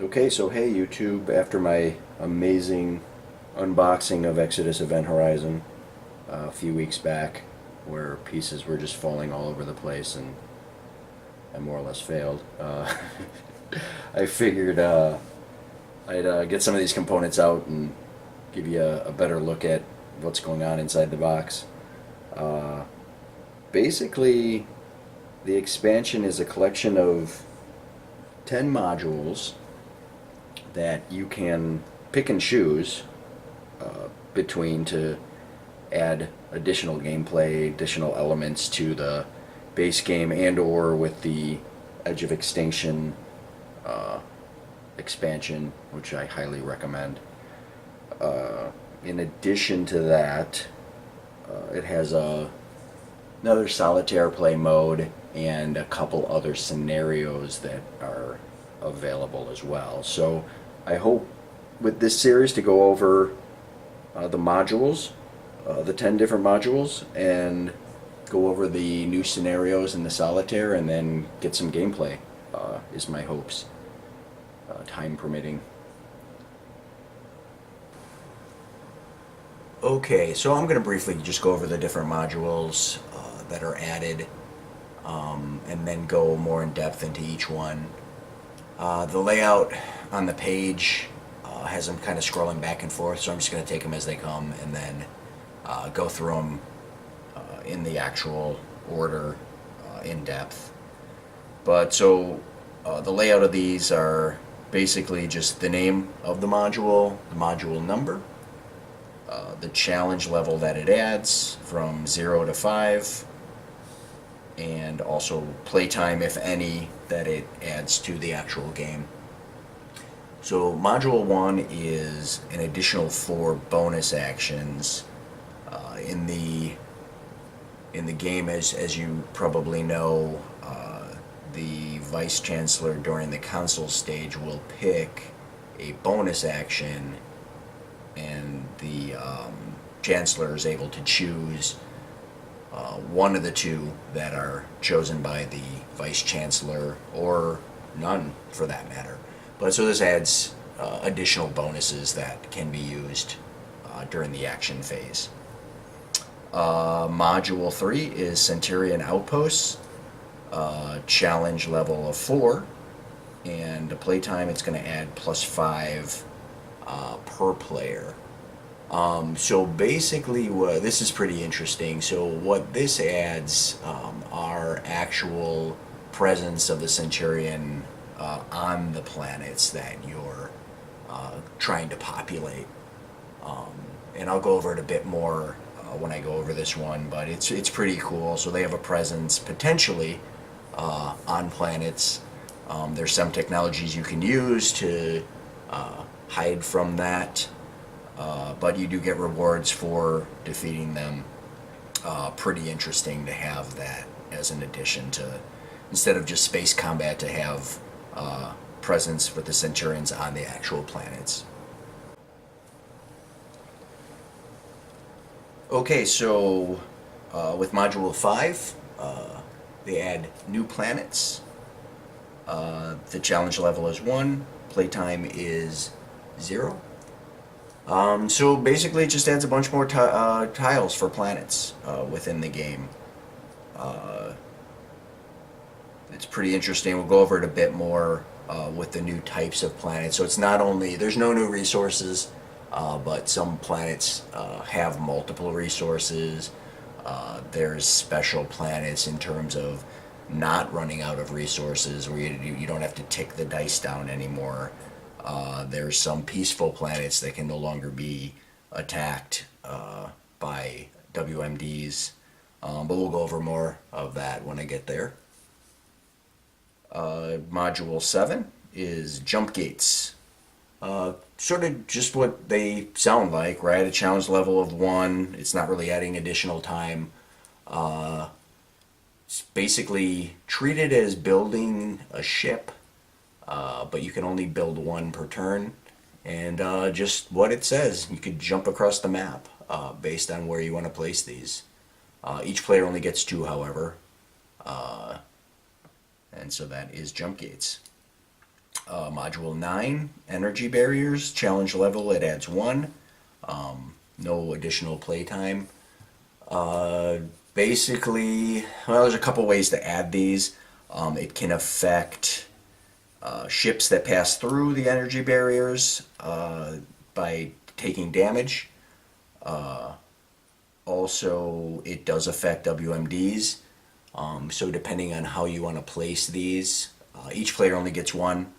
Okay, so hey YouTube, after my amazing unboxing of Exodus Event Horizon a few weeks back, where pieces were just falling all over the place and I more or less failed, I figured I'd get some of these components out and give you a better look at what's going on inside the box. Uh, Basically, the expansion is a collection of 10 modules that you can pick and choose between to add additional gameplay, additional elements to the base game, and or with the Edge of Extinction uh, expansion, which I highly recommend. In addition to that, it has another solitaire play mode and a couple other scenarios that are available as well. So I hope with this series to go over the modules, the 10 different modules, and go over the new scenarios in the solitaire and then get some gameplay, is my hopes, time permitting. Okay, so I'm going to briefly just go over the different modules that are added, and then go more in depth into each one. The layout on the page has them kind of scrolling back and forth, so I'm just going to take them as they come and then go through them in the actual order in depth. But so the layout of these are basically just the name of the module number, the challenge level that it adds from 0 to 5, and also playtime, if any, that it adds to the actual game. So Module 1 is an additional 4 bonus actions in the game. As you probably know, the Vice Chancellor during the console stage will pick a bonus action, and the Chancellor is able to choose one of the two that are chosen by the Vice Chancellor, or none for that matter. But so this adds additional bonuses that can be used during the action phase. Module 3 is Centurion Outposts, challenge level of 4, and the playtime it's going to add +5 per player. So basically, this is pretty interesting. So what this adds are actual presence of the Centurion on the planets that you're trying to populate. And I'll go over it a bit more when I go over this one, but it's pretty cool. So they have a presence potentially on planets. There's some technologies you can use to hide from that. But you do get rewards for defeating them. Pretty interesting to have that as an addition to, instead of just space combat, to have presence with the Centurions on the actual planets. Okay, so with Module 5, they add new planets. The challenge level is 1, playtime is 0. So basically it just adds a bunch more tiles for planets within the game. It's pretty interesting. We'll go over it a bit more with the new types of planets. So it's not only, there's no new resources, but some planets have multiple resources. There's special planets in terms of not running out of resources, where you don't have to tick the dice down anymore. There's some peaceful planets that can no longer be attacked by WMDs, but we'll go over more of that when I get there. Module 7 is Jump Gates. Sort of just what they sound like, right? A challenge level of 1. It's not really adding additional time. It's basically treated as building a ship, but you can only build 1 per turn. And just what it says, you could jump across the map based on where you want to place these. Each player only gets 2, however. And so that is Jump Gates. Module 9, energy barriers, challenge level, it adds 1. No additional playtime. Basically, well, there's a couple ways to add these. It can affect ships that pass through the energy barriers by taking damage. Also, it does affect WMDs. So depending on how you want to place these, each player only gets 1.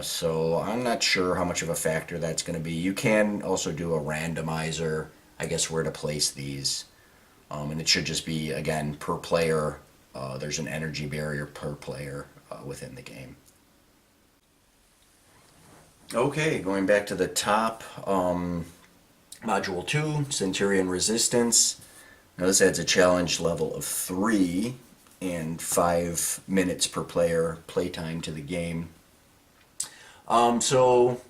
So I'm not sure how much of a factor that's going to be. You can also do a randomizer, I guess, where to place these. And it should just be, again, per player. There's an energy barrier per player within the game. Okay, going back to the top, Module 2, Centurion Resistance. Now this adds a challenge level of 3 and 5 minutes per player playtime to the game. So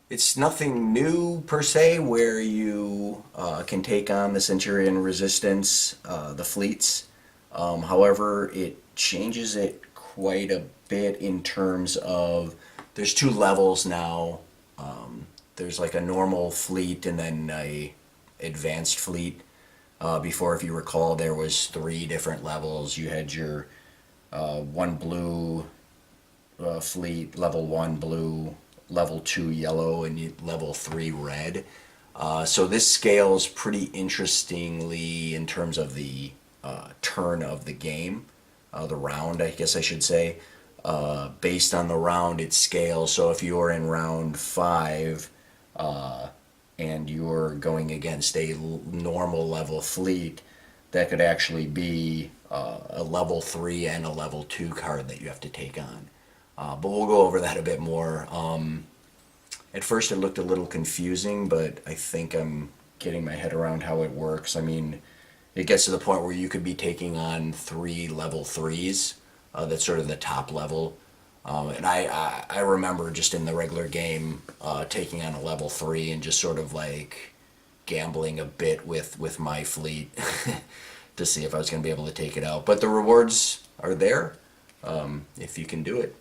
it's nothing new per se, where you can take on the Centurion Resistance, the fleets. However, it changes it quite a bit in terms of there's 2 levels now. There's like a normal fleet and then a advanced fleet. Before, if you recall, there was 3 different levels. You had your 1 blue fleet, level 1 blue, level 2 yellow, and level 3 red. So this scales pretty interestingly in terms of the turn of the game, the round, I guess I should say. Based on the round, it scales. So if you're in round 5 and you're going against a normal level fleet, that could actually be a level 3 and a level 2 card that you have to take on. But we'll go over that a bit more. At first it looked a little confusing, but I think I'm getting my head around how it works. I mean, it gets to the point where you could be taking on 3 level 3s. That's sort of the top level. And I remember just in the regular game taking on a level 3 and just sort of like gambling a bit with my fleet to see if I was going to be able to take it out. But the rewards are there if you can do it.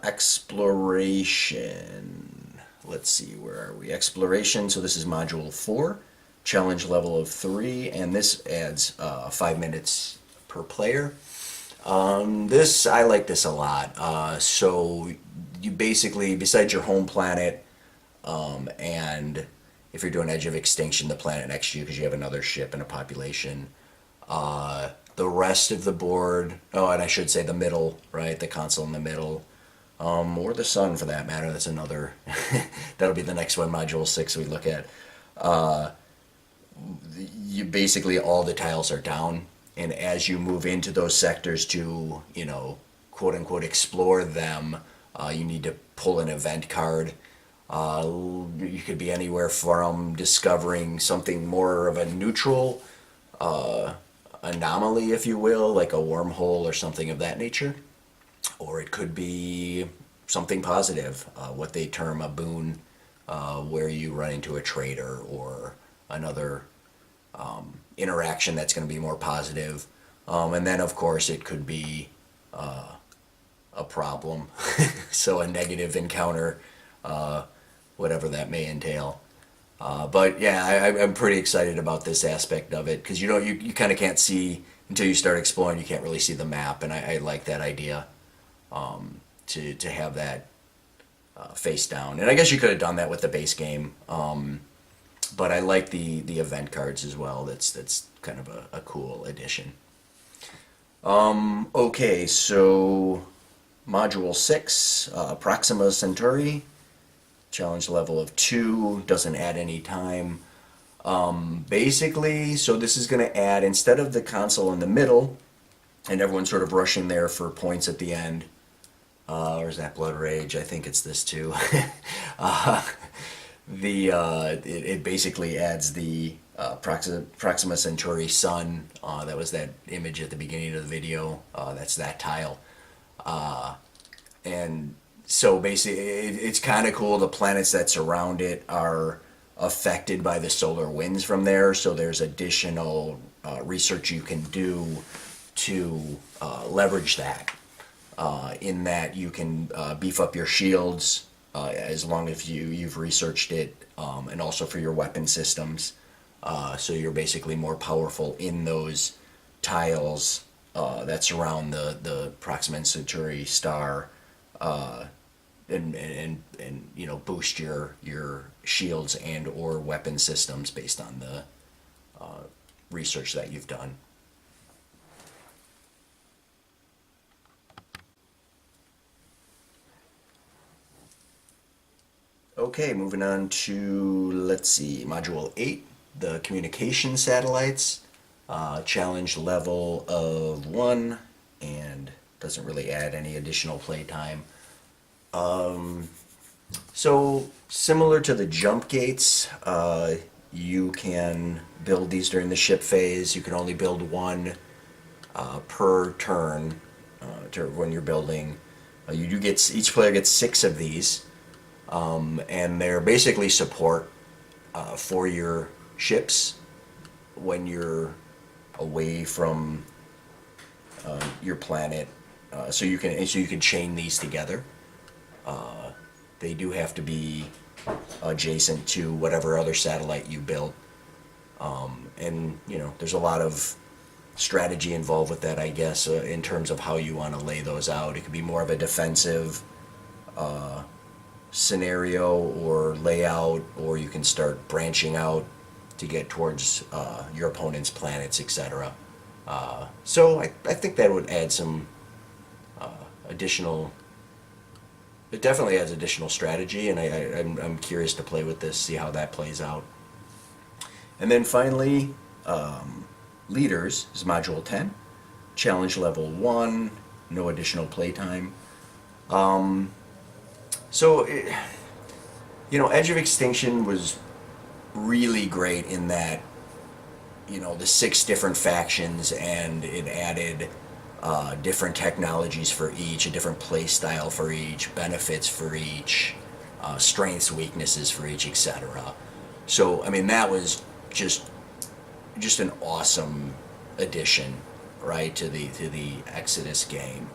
Exploration. Let's see, where are we? Exploration. So this is Module 4, challenge level of 3, and this adds 5 minutes per player. I like this a lot. So you basically, besides your home planet, and if you're doing Edge of Extinction, the planet next to you, because you have another ship and a population, the rest of the board, oh, and I should say the middle, right, the console in the middle, or the sun for that matter, that's another, that'll be the next one, Module 6 we look at. You basically, all the tiles are down, and as you move into those sectors to, quote unquote, explore them, you need to pull an event card. You could be anywhere from discovering something more of a neutral anomaly, if you will, like a wormhole or something of that nature, or it could be something positive, what they term a boon, where you run into a traitor or another interaction that's going to be more positive. And then, of course, it could be a problem, so a negative encounter, whatever that may entail. But yeah, I'm pretty excited about this aspect of it, because you kind of can't see until you start exploring. You can't really see the map, and I like that idea, to have that face down. And I guess you could have done that with the base game, but I like the event cards as well. That's kind of a cool addition. Okay, so Module 6, Proxima Centauri. Challenge level of 2, doesn't add any time. Basically, so this is going to add, instead of the console in the middle, and everyone sort of rushing there for points at the end, or is that Blood Rage? I think it's this too. It basically adds the Proxima Centauri sun. That was that image at the beginning of the video. That's that tile. And so basically, it's kind of cool. The planets that surround it are affected by the solar winds from there, so there's additional research you can do to leverage that. in that you can beef up your shields as long as you've researched it, and also for your weapon systems. So you're basically more powerful in those tiles that surround the Proxima Centauri star, and you know, boost your shields and or weapon systems based on the research that you've done. Okay, moving on to, let's see, Module 8, the communication satellites. Challenge level of 1, and doesn't really add any additional playtime. So, similar to the jump gates, you can build these during the ship phase. You can only build one per turn when you're building. You do get, each player gets 6 of these. And they're basically support for your ships when you're away from your planet. So you can chain these together. They do have to be adjacent to whatever other satellite you built. And you know, there's a lot of strategy involved with that, I guess, in terms of how you want to lay those out. It could be more of a defensive scenario or layout, or you can start branching out to get towards your opponent's planets, etc. So I think that would add some additional. It definitely adds additional strategy, and I'm curious to play with this, see how that plays out. And then finally, Leaders is Module 10, Challenge Level 1, no additional playtime. So, you know, Edge of Extinction was really great in that, you know, the 6 different factions, and it added different technologies for each, a different play style for each, benefits for each, strengths, weaknesses for each, etc. So, I mean, that was just an awesome addition, right, to the Exodus game.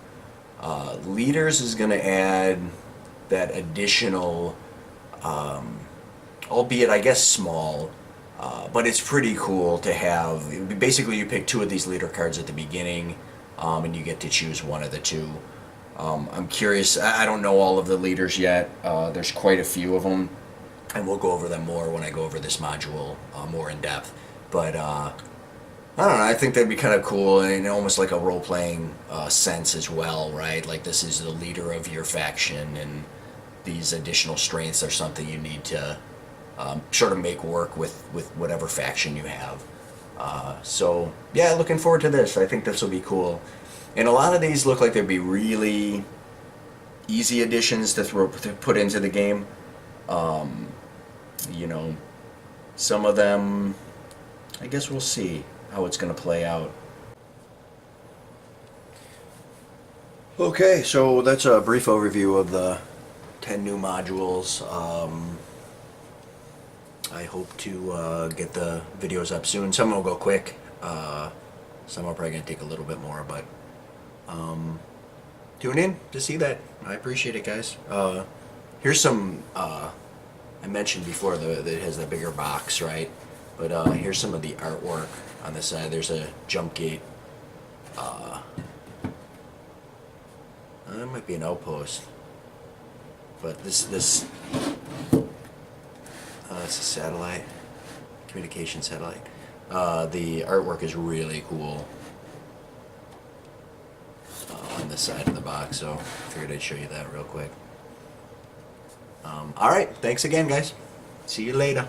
Leaders is going to add that additional, albeit I guess small, but it's pretty cool to have. Basically, you pick 2 of these leader cards at the beginning, and you get to choose one of the 2. I'm curious. I don't know all of the leaders yet. There's quite a few of them, and we'll go over them more when I go over this module more in depth. But I don't know. I think that'd be kind of cool, and almost like a role-playing sense as well, right? Like, this is the leader of your faction, and these additional strengths are something you need to sort of make work with whatever faction you have. So, yeah, looking forward to this. I think this will be cool. And a lot of these look like they'd be really easy additions to put into the game. You know, some of them, I guess we'll see how it's going to play out. Okay, so that's a brief overview of the 10 new modules. I hope to get the videos up soon. Some will go quick. Some are probably going to take a little bit more, but tune in to see that. I appreciate it, guys. Here's some, I mentioned before that it has the bigger box, right? But here's some of the artwork on the side. There's a jump gate. That might be an outpost. But this it's a satellite, communication satellite. The artwork is really cool on the side of the box, so I figured I'd show you that real quick. Alright, thanks again, guys. See you later.